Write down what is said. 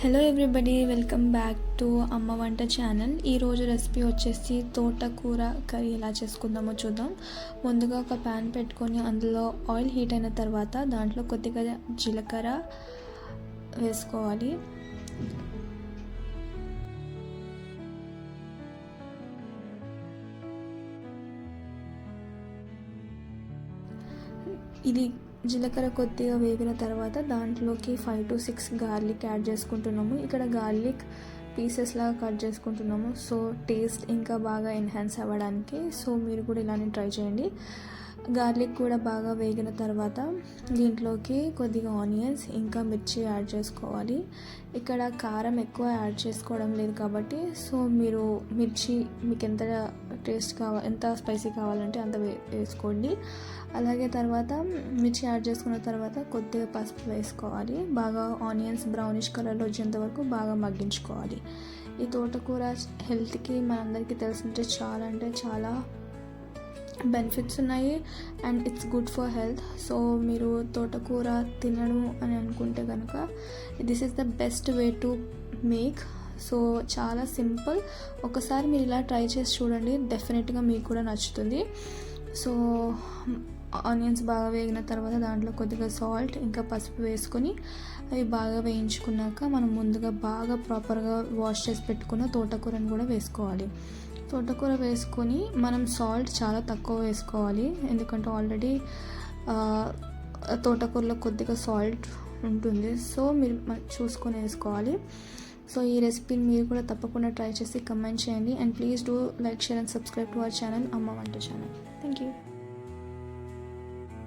Hello everybody, welcome back to అమ్మ వంట channel. ఈరోజు రెసిపీ వచ్చేసి తోటకూర కర్రీ ఎలా చేసుకుందామో చూద్దాం. ముందుగా ఒక ప్యాన్ పెట్టుకొని అందులో ఆయిల్ హీట్ అయిన తర్వాత దాంట్లో కొద్దిగా జీలకర్ర వేసుకోవాలి. ఇది జీలకర్ర కొద్దిగా వేగిన తర్వాత దాంట్లోకి 5 to 6 గార్లిక్ యాడ్ చేసుకుంటున్నాము. ఇక్కడ గార్లిక్ పీసెస్ లాగా కట్ చేసుకుంటున్నాము, సో టేస్ట్ ఇంకా బాగా ఎన్హాన్స్ అవ్వడానికి. సో మీరు కూడా ఇలానే ట్రై చేయండి. గార్లిక్ కూడా బాగా వేగిన తర్వాత దీంట్లోకి కొద్దిగా ఆనియన్స్ ఇంకా మిర్చి యాడ్ చేసుకోవాలి. ఇక్కడ కారం ఎక్కువ యాడ్ చేసుకోవడం లేదు కాబట్టి సో మీరు మిర్చి మీకు ఎంత టేస్ట్ ఎంత స్పైసీ కావాలంటే అంత వేసుకోండి. అలాగే తర్వాత మిర్చి యాడ్ చేసుకున్న తర్వాత కొద్దిగా పసుపు వేసుకోవాలి. బాగా ఆనియన్స్ బ్రౌనిష్ కలర్లో వచ్చేంత వరకు బాగా మగ్గించుకోవాలి. ఈ తోటకూర హెల్త్కి మనందరికీ తెలిసింటే చాలా అంటే చాలా బెనిఫిట్స్ ఉన్నాయి and it's good for health. So మీరు తోటకూర తినను అని అనుకుంటే కనుక this is the best way to make. So చాలా సింపుల్. ఒకసారి మీరు ఇలా ట్రై చేసి చూడండి, డెఫినెట్గా మీకు కూడా నచ్చుతుంది. సో ఆనియన్స్ బాగా వేగిన తర్వాత దాంట్లో కొద్దిగా సాల్ట్ ఇంకా పసుపు వేసుకొని అవి బాగా వేయించుకున్నాక మనం ముందుగా బాగా ప్రాపర్గా వాష్ చేసి పెట్టుకున్న తోటకూరను కూడా వేసుకోవాలి. తోటకూర వేసుకొని మనం సాల్ట్ చాలా తక్కువ వేసుకోవాలి, ఎందుకంటే ఆల్రెడీ తోటకూరలో కొద్దిగా సాల్ట్ ఉంటుంది. సో మీరు చూసుకొని వేసుకోవాలి. సో ఈ రెసిపీని మీరు కూడా తప్పకుండా ట్రై చేసి కమెంట్ చేయండి. And please do like, share and subscribe to our channel అమ్మ వంట ఛానల్. Thank you.